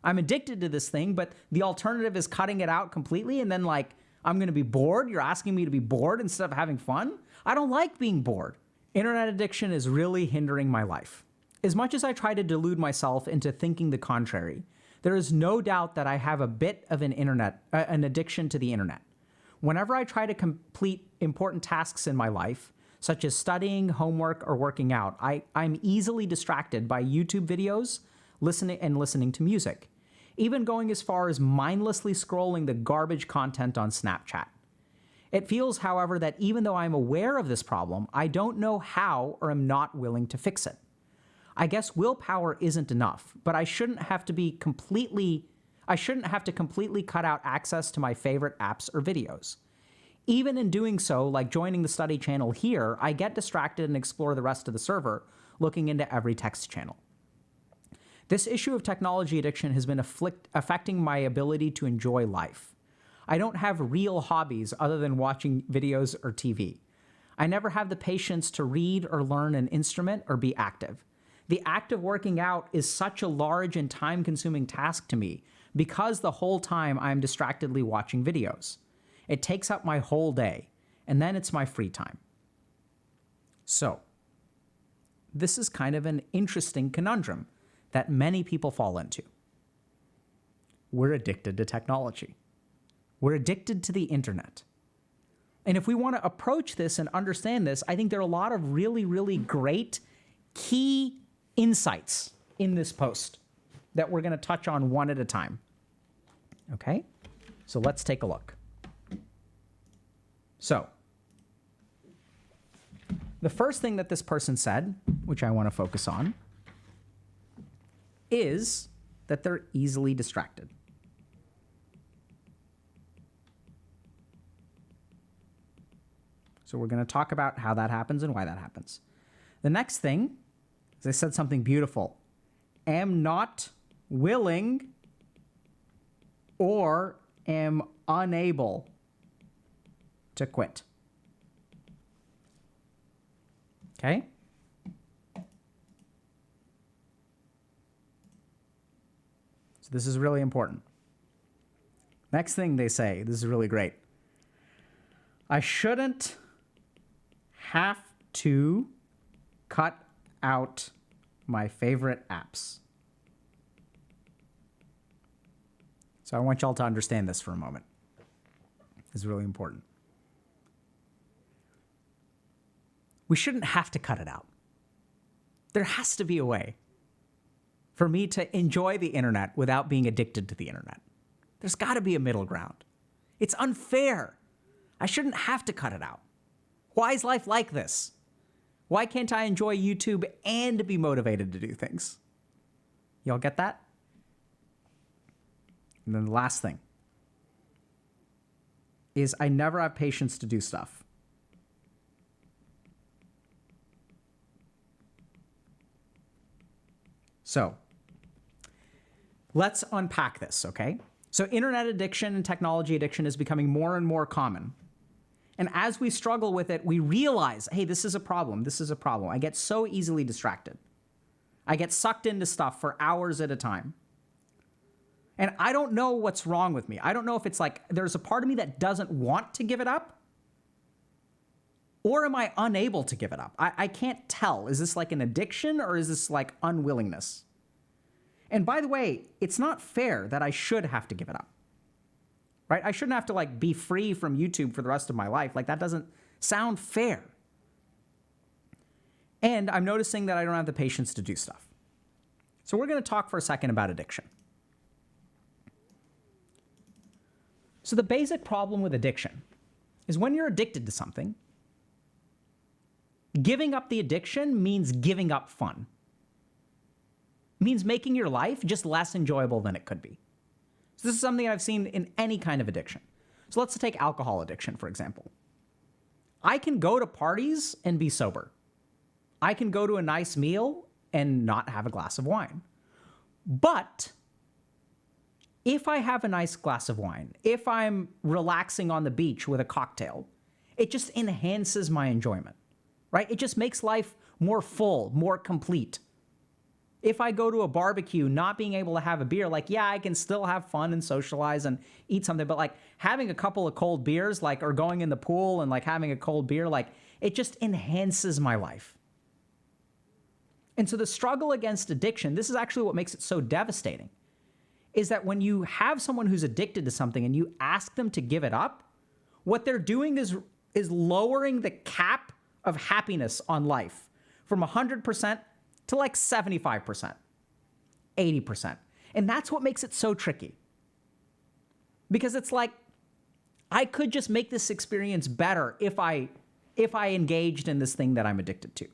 I'm addicted to this thing, but the alternative is cutting it out completely and then like, I'm going to be bored. You're asking me to be bored instead of having fun? I don't like being bored. Internet addiction is really hindering my life. As much as I try to delude myself into thinking the contrary, there is no doubt that I have a bit of an addiction to the internet. Whenever I try to complete important tasks in my life, such as studying, homework, or working out, I'm easily distracted by YouTube videos, listening to music, even going as far as mindlessly scrolling the garbage content on Snapchat. It feels, however, that even though I'm aware of this problem, I don't know how or am not willing to fix it. I guess willpower isn't enough, but I shouldn't have to completely cut out access to my favorite apps or videos. Even in doing so, like joining the study channel here, I get distracted and explore the rest of the server, looking into every text channel. This issue of technology addiction has been affecting my ability to enjoy life. I don't have real hobbies other than watching videos or TV. I never have the patience to read or learn an instrument or be active. The act of working out is such a large and time-consuming task to me because the whole time I'm distractedly watching videos. It takes up my whole day, and then it's my free time. So, this is kind of an interesting conundrum that many people fall into. We're addicted to technology. We're addicted to the internet. And if we want to approach this and understand this, I think there are a lot of really, really great key insights in this post that we're going to touch on one at a time. Okay? So let's take a look. So, the first thing that this person said, which I want to focus on, is that they're easily distracted. So we're going to talk about how that happens and why that happens. The next thing is they said something beautiful. Am not willing or am unable to quit. Okay? So this is really important. Next thing they say, this is really great. I shouldn't have to cut out my favorite apps. So I want y'all to understand this for a moment. It's really important. We shouldn't have to cut it out. There has to be a way for me to enjoy the internet without being addicted to the internet. There's got to be a middle ground. It's unfair. I shouldn't have to cut it out. Why is life like this? Why can't I enjoy YouTube and be motivated to do things? Y'all get that? And then the last thing is I never have patience to do stuff. So let's unpack this, okay? So internet addiction and technology addiction is becoming more and more common. And as we struggle with it, we realize, hey, this is a problem. This is a problem. I get so easily distracted. I get sucked into stuff for hours at a time. And I don't know what's wrong with me. I don't know if it's like there's a part of me that doesn't want to give it up, or am I unable to give it up? I can't tell. Is this like an addiction or is this like unwillingness? And by the way, it's not fair that I should have to give it up. Right? I shouldn't have to like be free from YouTube for the rest of my life. Like that doesn't sound fair. And I'm noticing that I don't have the patience to do stuff. So we're going to talk for a second about addiction. So the basic problem with addiction is when you're addicted to something, giving up the addiction means giving up fun. It means making your life just less enjoyable than it could be. So this is something I've seen in any kind of addiction. So let's take alcohol addiction, for example. I can go to parties and be sober. I can go to a nice meal and not have a glass of wine. But if I have a nice glass of wine, if I'm relaxing on the beach with a cocktail, it just enhances my enjoyment, right? It just makes life more full, more complete. If I go to a barbecue, not being able to have a beer, like, yeah, I can still have fun and socialize and eat something, but like having a couple of cold beers, like, or going in the pool and like having a cold beer, like, it just enhances my life. And so the struggle against addiction, this is actually what makes it so devastating, is that when you have someone who's addicted to something and you ask them to give it up, what they're doing is lowering the cap of happiness on life from 100% to like 75%, 80%. And that's what makes it so tricky. Because it's like, I could just make this experience better if I engaged in this thing that I'm addicted to.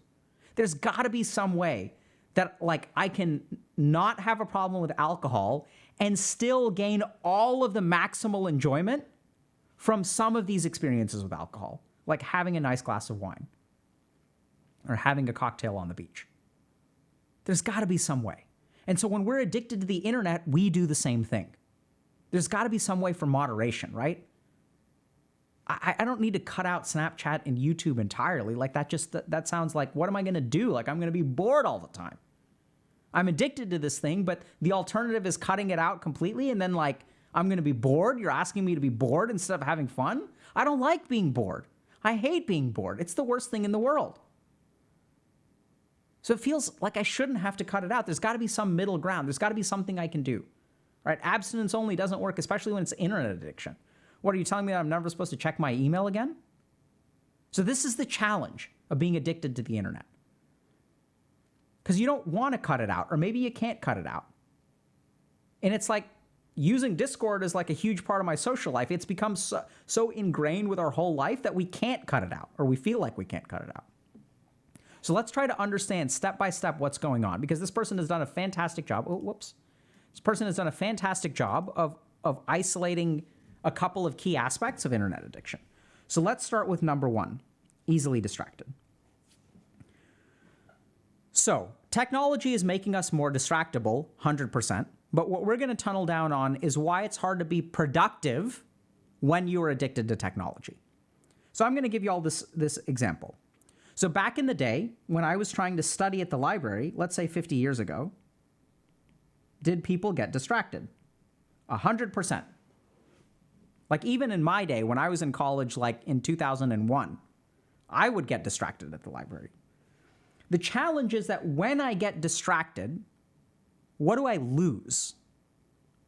There's got to be some way that like I can not have a problem with alcohol and still gain all of the maximal enjoyment from some of these experiences with alcohol, like having a nice glass of wine or having a cocktail on the beach. There's got to be some way. And so when we're addicted to the internet, we do the same thing. There's got to be some way for moderation, right? I don't need to cut out Snapchat and YouTube entirely. Like that sounds like, what am I going to do? Like, I'm going to be bored all the time. I'm addicted to this thing, but the alternative is cutting it out completely. And then like, I'm going to be bored. You're asking me to be bored instead of having fun. I don't like being bored. I hate being bored. It's the worst thing in the world. So it feels like I shouldn't have to cut it out. There's got to be some middle ground. There's got to be something I can do, right? Abstinence only doesn't work, especially when it's internet addiction. What, are you telling me that I'm never supposed to check my email again? So this is the challenge of being addicted to the internet. Because you don't want to cut it out, or maybe you can't cut it out. And it's like using Discord is like a huge part of my social life. It's become so ingrained with our whole life that we can't cut it out, or we feel like we can't cut it out. So let's try to understand step by step what's going on, because this person has done a fantastic job. Oh, whoops. This person has done a fantastic job of isolating a couple of key aspects of internet addiction. So let's start with number one, easily distracted. So technology is making us more distractible, 100%. But what we're going to tunnel down on is why it's hard to be productive when you are addicted to technology. So I'm going to give you all this example. So back in the day, when I was trying to study at the library, let's say 50 years ago, did people get distracted? 100%. Like even in my day, when I was in college, like in 2001, I would get distracted at the library. The challenge is that when I get distracted, what do I lose?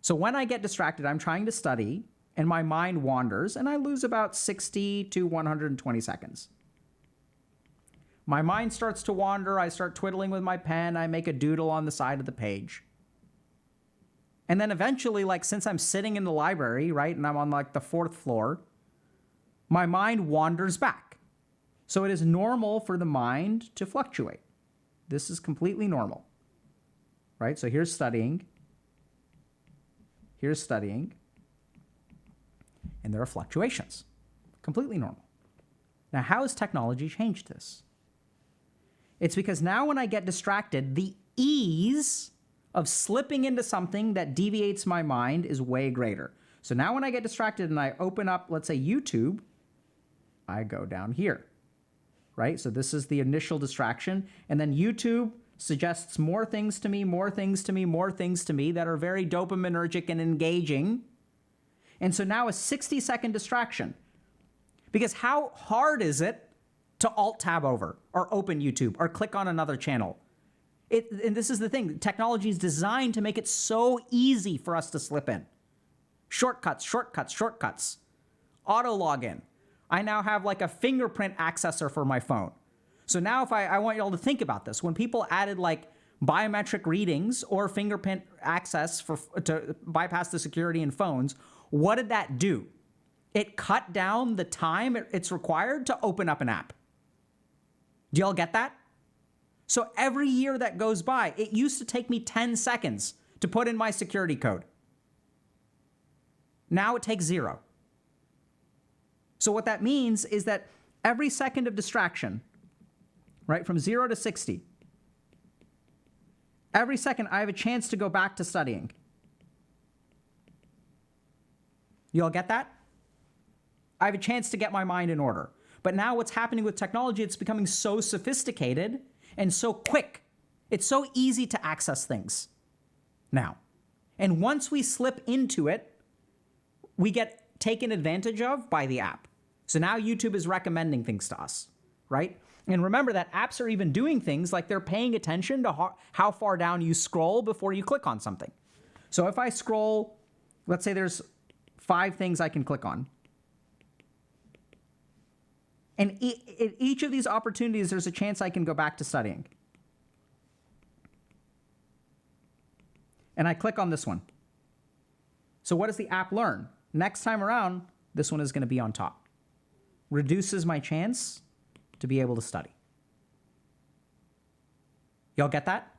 So when I get distracted, I'm trying to study and my mind wanders and I lose about 60 to 120 seconds. My mind starts to wander. I start twiddling with my pen. I make a doodle on the side of the page. And then eventually, like, since I'm sitting in the library, right, and I'm on like the 4th floor, my mind wanders back. So it is normal for the mind to fluctuate. This is completely normal, right? So here's studying. Here's studying. And there are fluctuations. Completely normal. Now, how has technology changed this? It's because now when I get distracted, the ease of slipping into something that deviates my mind is way greater. So now when I get distracted and I open up, let's say YouTube, I go down here, right? So this is the initial distraction. And then YouTube suggests more things to me, more things to me, more things to me that are very dopaminergic and engaging. And so now a 60-second distraction. Because how hard is it to alt-tab over or open YouTube or click on another channel? And this is the thing. Technology is designed to make it so easy for us to slip in. Shortcuts, shortcuts, shortcuts. Auto login. I now have like a fingerprint accessor for my phone. So now if I want you all to think about this. When people added like biometric readings or fingerprint access to bypass the security in phones, what did that do? It cut down the time it's required to open up an app. Do y'all get that? So every year that goes by, it used to take me 10 seconds to put in my security code. Now it takes 0. So what that means is that every second of distraction, right, from 0 to 60, every second I have a chance to go back to studying. You all get that? I have a chance to get my mind in order. But now what's happening with technology, it's becoming so sophisticated and so quick It's so easy to access things now. And once we slip into it, we get taken advantage of by the app. So now YouTube is recommending things to us, right? And remember that apps are even doing things like they're paying attention to how far down you scroll before you click on something. So if I scroll, let's say there's 5 things I can click on. And in each of these opportunities, there's a chance I can go back to studying. And I click on this one. So what does the app learn? Next time around, this one is going to be on top. Reduces my chance to be able to study. Y'all get that?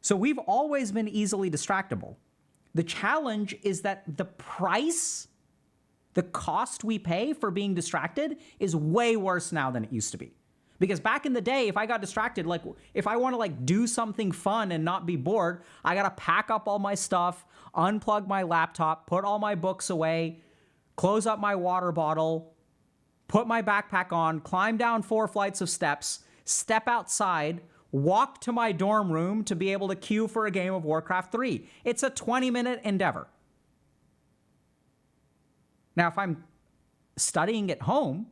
So we've always been easily distractible. The challenge is that the price, the cost we pay for being distracted is way worse now than it used to be. Because back in the day, if I got distracted, like if I want to like do something fun and not be bored, I got to pack up all my stuff, unplug my laptop, put all my books away, close up my water bottle, put my backpack on, climb down 4 flights of steps, step outside, walk to my dorm room to be able to queue for a game of Warcraft 3. It's a 20-minute endeavor. Now, if I'm studying at home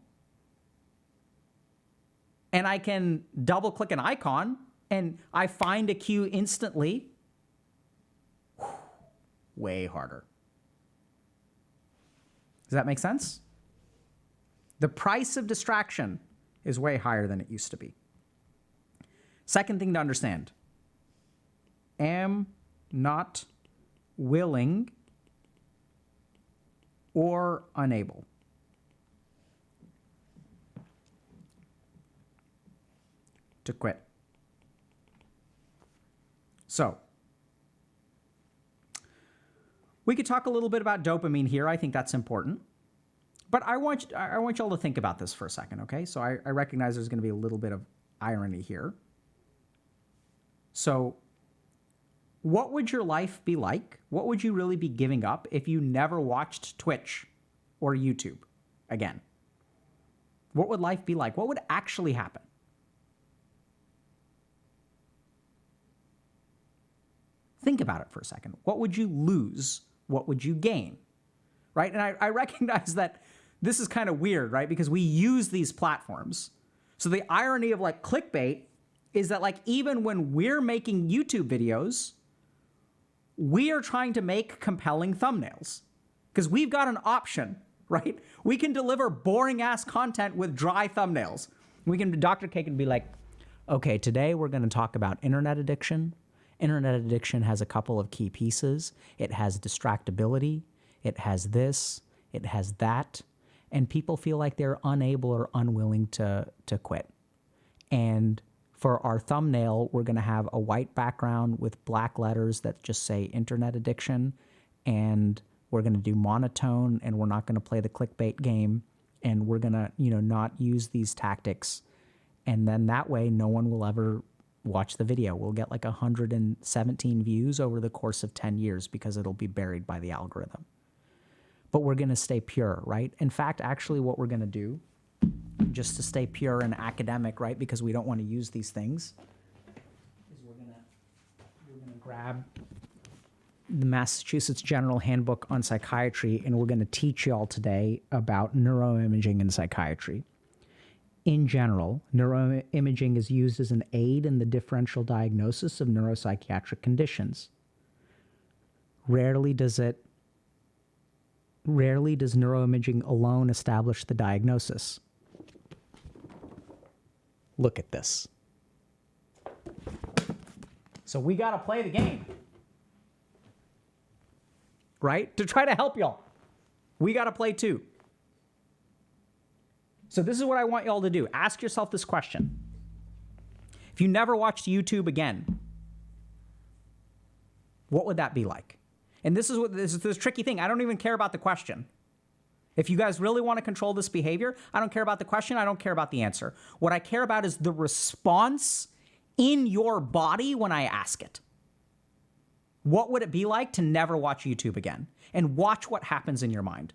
and I can double click an icon and I find a queue instantly, way harder. Does that make sense? The price of distraction is way higher than it used to be. Second thing to understand, am not willing or unable. To quit. So, we could talk a little bit about dopamine here. I think that's important. But I want y'all to think about this for a second, okay? So I recognize there's going to be a little bit of irony here. So what would your life be like? What would you really be giving up if you never watched Twitch or YouTube again? What would life be like? What would actually happen? Think about it for a second. What would you lose? What would you gain? Right? And I recognize that this is kind of weird, right? Because we use these platforms. So the irony of like clickbait is that like even when we're making YouTube videos, we are trying to make compelling thumbnails because we've got an option, right? We can deliver boring ass content with dry thumbnails. Dr. K can be like, okay, today we're going to talk about internet addiction. Internet addiction has a couple of key pieces. It has distractibility. It has this. It has that. And people feel like they're unable or unwilling to quit. And for our thumbnail, we're going to have a white background with black letters that just say internet addiction. And we're going to do monotone, and we're not going to play the clickbait game. And we're going to, not use these tactics. And then that way, no one will ever watch the video. We'll get like 117 views over the course of 10 years because it'll be buried by the algorithm. But we're going to stay pure, right? In fact, actually what we're going to do, just to stay pure and academic, right, because we don't want to use these things, is we're going to grab the Massachusetts General Handbook on Psychiatry, and we're going to teach y'all today about neuroimaging in psychiatry. In general, neuroimaging is used as an aid in the differential diagnosis of neuropsychiatric conditions. Rarely does neuroimaging alone establish the diagnosis. Look at this. So we got to play the game, right? To try to help y'all. We got to play too. So this is what I want y'all to do. Ask yourself this question. If you never watched YouTube again, what would that be like? And this is this tricky thing. I don't even care about the question. If you guys really want to control this behavior, I don't care about the question. I don't care about the answer. What I care about is the response in your body when I ask it. What would it be like to never watch YouTube again? And watch what happens in your mind.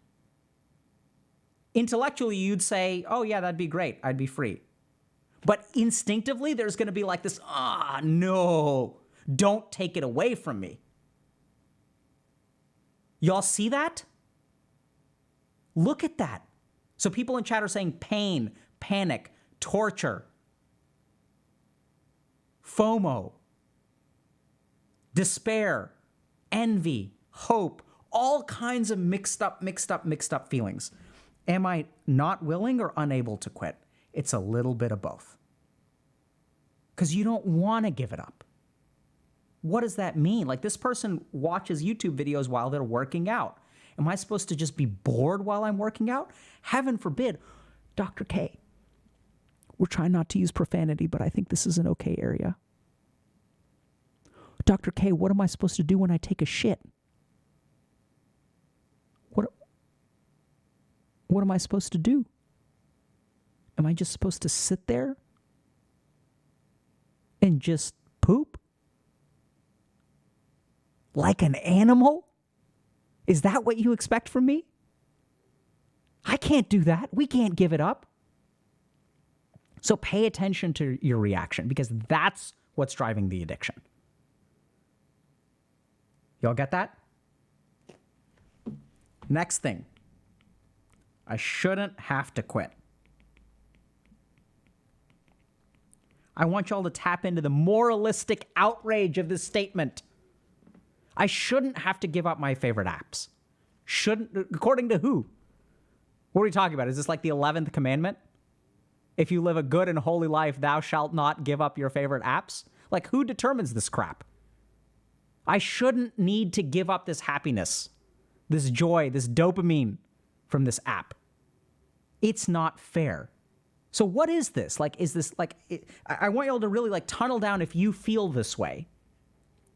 Intellectually, you'd say, oh yeah, that'd be great. I'd be free. But instinctively, there's going to be like this, no, don't take it away from me. Y'all see that? Look at that. So people in chat are saying pain, panic, torture, FOMO, despair, envy, hope, all kinds of mixed up feelings. Am I not willing or unable to quit? It's a little bit of both. Because you don't want to give it up. What does that mean? Like, this person watches YouTube videos while they're working out. Am I supposed to just be bored while I'm working out? Heaven forbid. Dr. K, we're trying not to use profanity, but I think this is an okay area. Dr. K, what am I supposed to do when I take a shit? What am I supposed to do? Am I just supposed to sit there and just poop? Like an animal? Is that what you expect from me? I can't do that. We can't give it up. So pay attention to your reaction, because that's what's driving the addiction. Y'all get that? Next thing. I shouldn't have to quit. I want y'all to tap into the moralistic outrage of this statement. I shouldn't have to give up my favorite apps. Shouldn't, according to who? What are we talking about? Is this like the 11th commandment? If you live a good and holy life, thou shalt not give up your favorite apps? Like, who determines this crap? I shouldn't need to give up this happiness, this joy, this dopamine from this app. It's not fair. So what is this? Like, is this like, I want y'all to really like tunnel down if you feel this way.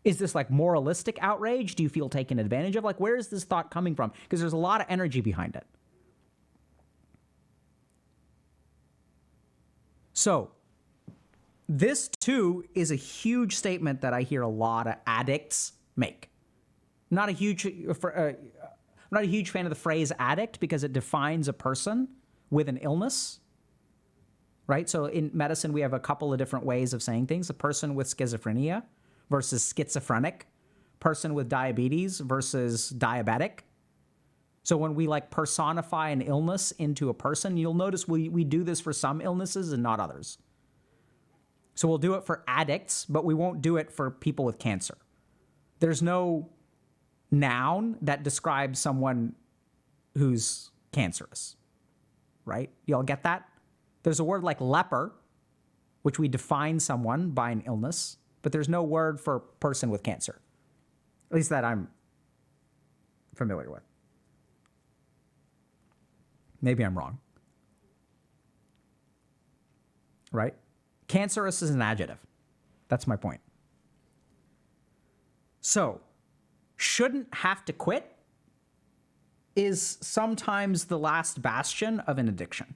Is this like moralistic outrage? Do you feel taken advantage of? Like, where is this thought coming from? Because there's a lot of energy behind it. So this too is a huge statement that I hear a lot of addicts make. I'm not a huge fan of the phrase addict, because it defines a person with an illness, right? So in medicine, we have a couple of different ways of saying things. A person with schizophrenia versus schizophrenic, person with diabetes versus diabetic. So when we like personify an illness into a person, you'll notice we do this for some illnesses and not others. So we'll do it for addicts, but we won't do it for people with cancer. There's no noun that describes someone who's cancerous, right? Y'all get that? There's a word like leper, which we define someone by an illness, but there's no word for person with cancer, at least that I'm familiar with. Maybe I'm wrong, right? Cancerous is an adjective. That's my point. So, shouldn't have to quit is sometimes the last bastion of an addiction.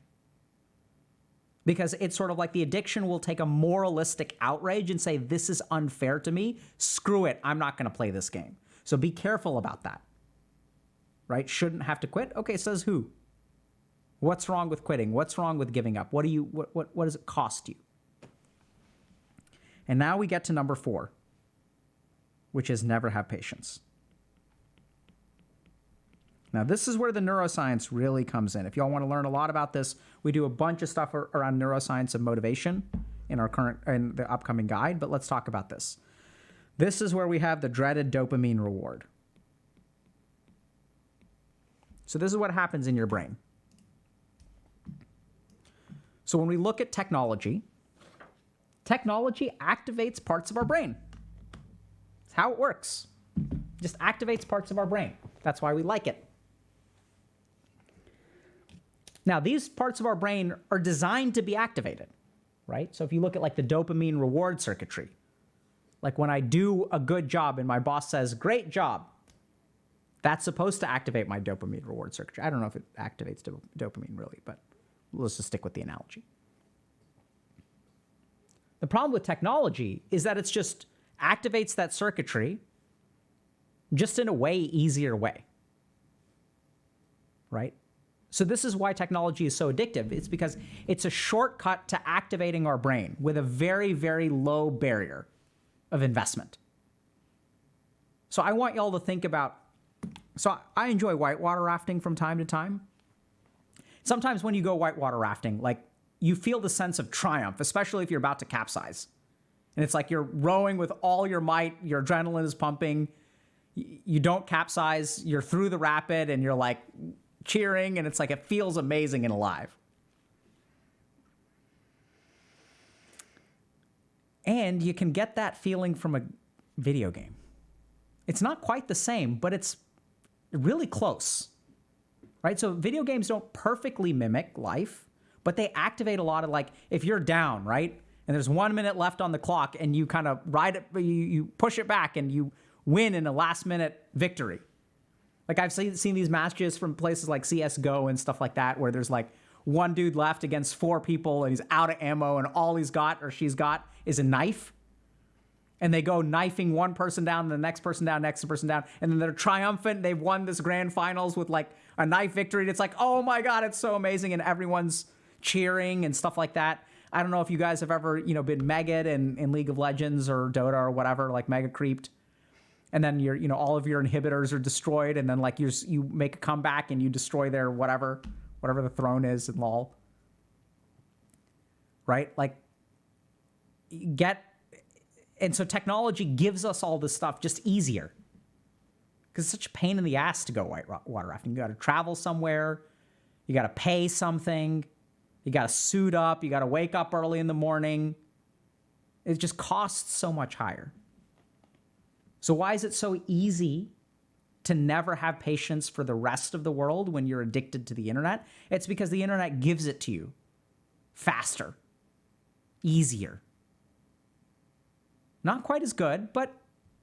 Because it's sort of like the addiction will take a moralistic outrage and say, this is unfair to me. Screw it. I'm not going to play this game. So be careful about that, right? Shouldn't have to quit. Okay, says who? What's wrong with quitting? What's wrong with giving up? What does it cost you? And now we get to number 4, which is never have patience. Now, this is where the neuroscience really comes in. If y'all want to learn a lot about this, we do a bunch of stuff around neuroscience and motivation in the upcoming guide, but let's talk about this. This is where we have the dreaded dopamine reward. So this is what happens in your brain. So when we look at technology activates parts of our brain. It's how it works. It just activates parts of our brain. That's why we like it. Now, these parts of our brain are designed to be activated, right? So if you look at like the dopamine reward circuitry, like when I do a good job and my boss says, great job, that's supposed to activate my dopamine reward circuitry. I don't know if it activates dopamine really, but let's just stick with the analogy. The problem with technology is that it's just activates that circuitry just in a way easier way, right? So this is why technology is so addictive. It's because it's a shortcut to activating our brain with a very, very low barrier of investment. So I want y'all to think about, so I enjoy whitewater rafting from time to time. Sometimes when you go whitewater rafting, like you feel the sense of triumph, especially if you're about to capsize. And it's like you're rowing with all your might, your adrenaline is pumping, you don't capsize, you're through the rapid and you're like cheering, and it's like it feels amazing and alive. And you can get that feeling from a video game. It's not quite the same, but it's really close, right? So video games don't perfectly mimic life, but they activate a lot of, like, if you're down, right? And there's 1 minute left on the clock and you kind of ride it, you push it back and you win in a last minute victory. Like I've seen these matches from places like CSGO and stuff like that, where there's like one dude left against 4 people and he's out of ammo and all he's got or she's got is a knife. And they go knifing one person down, the next person down, next person down. And then they're triumphant. They've won this grand finals with like a knife victory. And it's like, oh my God, it's so amazing. And everyone's cheering and stuff like that. I don't know if you guys have ever, been megged in League of Legends or Dota or whatever, like mega creeped. And then all of your inhibitors are destroyed. And then like you make a comeback and you destroy their whatever the throne is in LoL. Right? Like and so technology gives us all this stuff just easier. Because it's such a pain in the ass to go whitewater rafting. You got to travel somewhere. You got to pay something. You got to suit up. You got to wake up early in the morning. It just costs so much higher. So why is it so easy to never have patience for the rest of the world when you're addicted to the internet? It's because the internet gives it to you faster, easier. Not quite as good, but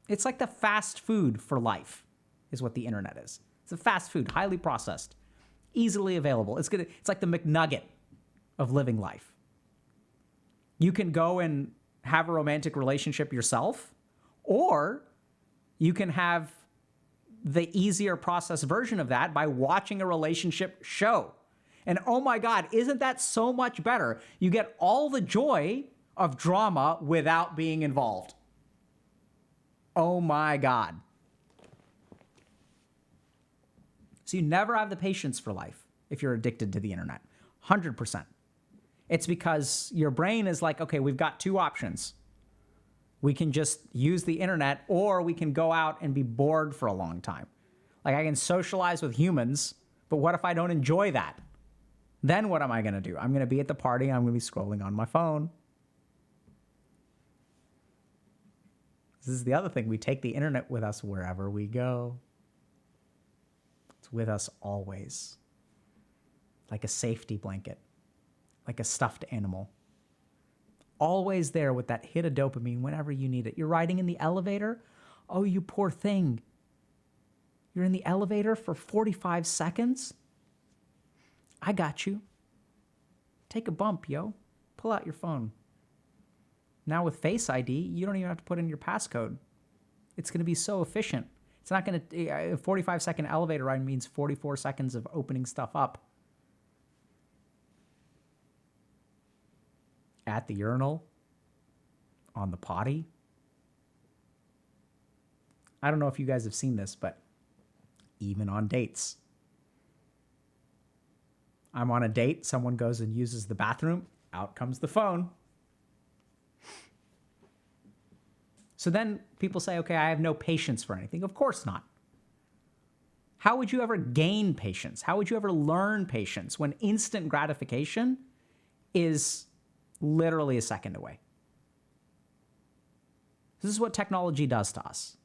it's like the fast food for life is what the internet is. It's a fast food, highly processed, easily available. It's like the McNugget of living life. You can go and have a romantic relationship yourself, or you can have the easier processed version of that by watching a relationship show. And oh my God, isn't that so much better? You get all the joy of drama without being involved. Oh my God. So you never have the patience for life if you're addicted to the internet. 100%. It's because your brain is like, okay, we've got 2 options. We can just use the internet, or we can go out and be bored for a long time. Like I can socialize with humans, but what if I don't enjoy that? Then what am I going to do? I'm going to be at the party. I'm going to be scrolling on my phone. This is the other thing. We take the internet with us wherever we go. It's with us always. Like a safety blanket. Like a stuffed animal. Always there with that hit of dopamine whenever you need it. You're riding in the elevator. Oh, you poor thing. You're in the elevator for 45 seconds. I got you. Take a bump, yo. Pull out your phone. Now with Face ID, you don't even have to put in your passcode. It's going to be so efficient. It's not going to, a 45-second elevator ride means 44 seconds of opening stuff up. At the urinal, on the potty. I don't know if you guys have seen this, but even on dates. I'm on a date, someone goes and uses the bathroom, out comes the phone. So then people say, okay, I have no patience for anything. Of course not. How would you ever gain patience? How would you ever learn patience when instant gratification is literally a second away? This is what technology does to us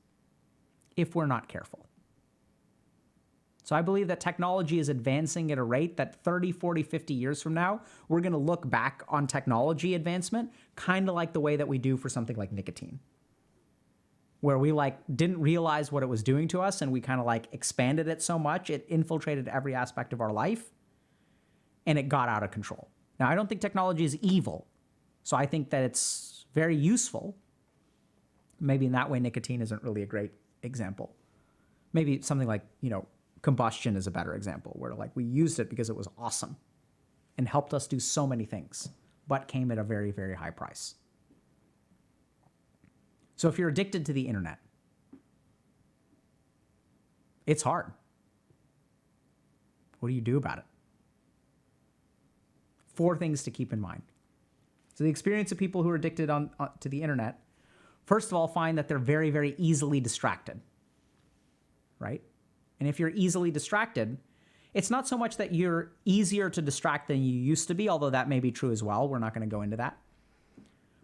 if we're not careful. So I believe that technology is advancing at a rate that 30, 40, 50 years from now, we're going to look back on technology advancement kind of like the way that we do for something like nicotine, where we didn't realize what it was doing to us and we kind of expanded it so much, it infiltrated every aspect of our life and it got out of control. Now, I don't think technology is evil, so I think that it's very useful. Maybe in that way, nicotine isn't really a great example. Maybe something like, combustion is a better example, where like we used it because it was awesome and helped us do so many things, but came at a very, very high price. So if you're addicted to the internet, it's hard. What do you do about it? 4 things to keep in mind. So the experience of people who are addicted to the internet, first of all, find that they're very, very easily distracted, right? And if you're easily distracted, it's not so much that you're easier to distract than you used to be, although that may be true as well. We're not going to go into that.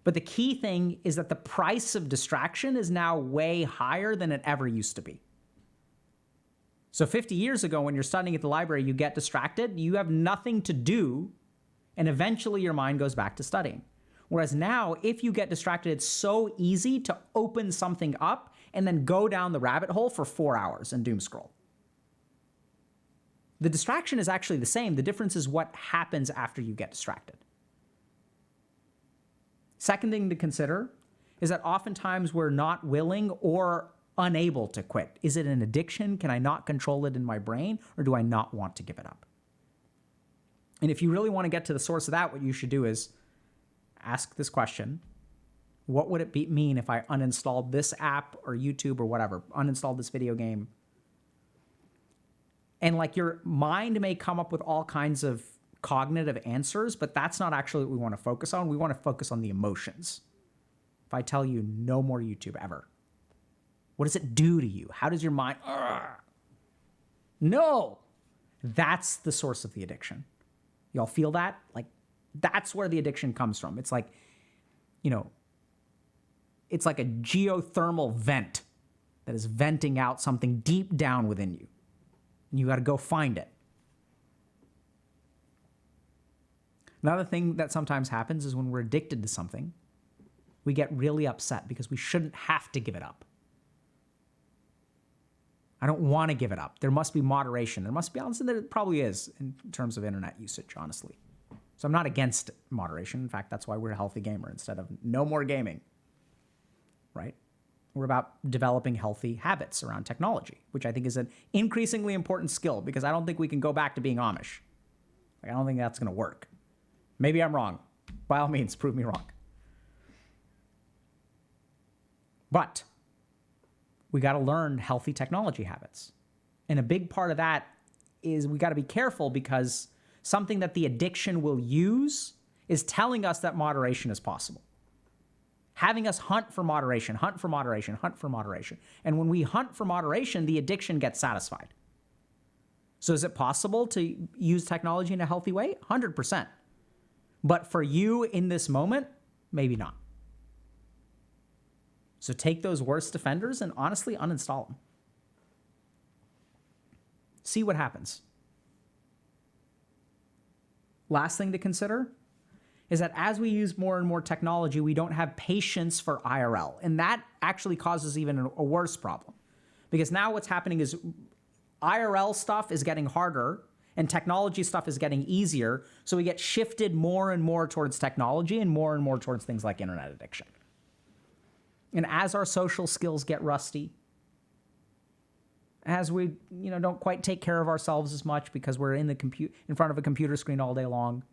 But the key thing is that the price of distraction is now way higher than it ever used to be. So 50 years ago, when you're studying at the library, you get distracted, you have nothing to do, and eventually your mind goes back to studying. Whereas now, if you get distracted, it's so easy to open something up and then go down the rabbit hole for 4 hours and doom scroll. The distraction is actually the same. The difference is what happens after you get distracted. Second thing to consider is that oftentimes we're not willing or unable to quit. Is it an addiction? Can I not control it in my brain, or do I not want to give it up? And if you really want to get to the source of that, what you should do is ask this question: what would it mean if I uninstalled this app or YouTube or whatever, uninstalled this video game? And like, your mind may come up with all kinds of cognitive answers, but that's not actually what we want to focus on. We want to focus on the emotions. If I tell you no more YouTube ever, what does it do to you? How does your mind? No, that's the source of the addiction. Y'all feel that? Like, that's where the addiction comes from. It's like, it's like a geothermal vent that is venting out something deep down within you. And you got to go find it. Another thing that sometimes happens is when we're addicted to something, we get really upset because we shouldn't have to give it up. I don't want to give it up. There must be moderation. There must be, honestly, there probably is in terms of internet usage, honestly. So I'm not against moderation. In fact, that's why we're a healthy gamer instead of no more gaming, right? We're about developing healthy habits around technology, which I think is an increasingly important skill, because I don't think we can go back to being Amish. Like, I don't think that's going to work. Maybe I'm wrong. By all means, prove me wrong. But we got to learn healthy technology habits. And a big part of that is we got to be careful, because something that the addiction will use is telling us that moderation is possible. Having us hunt for moderation, hunt for moderation, hunt for moderation. And when we hunt for moderation, the addiction gets satisfied. So is it possible to use technology in a healthy way? 100%. But for you in this moment, maybe not. So take those worst offenders and honestly uninstall them. See what happens. Last thing to consider is that as we use more and more technology, we don't have patience for IRL. And that actually causes even a worse problem. Because now what's happening is IRL stuff is getting harder and technology stuff is getting easier. So we get shifted more and more towards technology and more towards things like internet addiction. And as our social skills get rusty, as we don't quite take care of ourselves as much because we're in front of a computer screen all day long,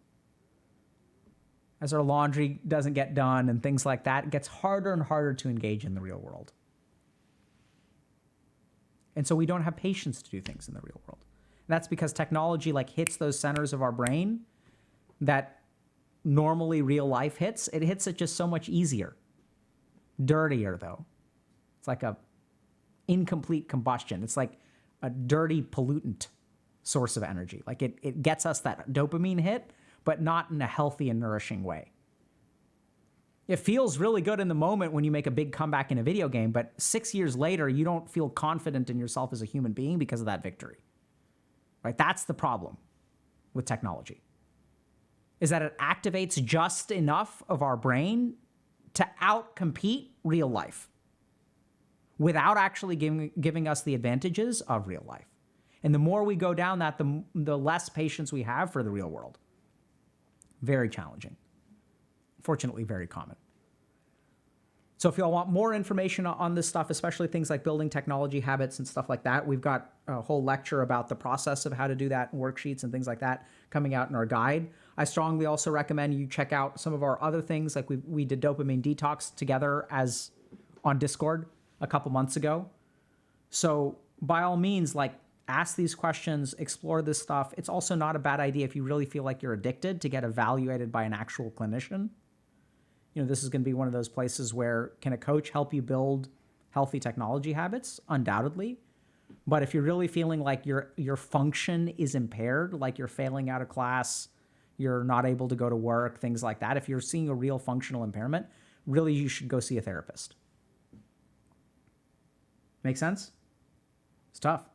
as our laundry doesn't get done and things like that, it gets harder and harder to engage in the real world. And so we don't have patience to do things in the real world. And that's because technology hits those centers of our brain that normally real life hits. It hits it just so much easier. Dirtier, though. It's like a incomplete combustion. It's like a dirty pollutant source of energy. Like it gets us that dopamine hit, but not in a healthy and nourishing way. It feels really good in the moment when you make a big comeback in a video game, but 6 years later, you don't feel confident in yourself as a human being because of that victory. Right? That's the problem with technology, is that it activates just enough of our brain to outcompete real life without actually giving us the advantages of real life. And the more we go down that, the less patience we have for the real world. Very challenging. Fortunately, very common. So if y'all want more information on this stuff, especially things like building technology habits and stuff like that, we've got a whole lecture about the process of how to do that and worksheets and things like that coming out in our guide. I strongly also recommend you check out some of our other things. Like we did dopamine detox together as on Discord a couple months ago. So by all means, like, ask these questions, explore this stuff. It's also not a bad idea if you really feel like you're addicted to get evaluated by an actual clinician. You know, this is going to be one of those places where can a coach help you build healthy technology habits? Undoubtedly. But if you're really feeling like your function is impaired, like you're failing out of class, you're not able to go to work, things like that, if you're seeing a real functional impairment, really you should go see a therapist. Make sense? It's tough.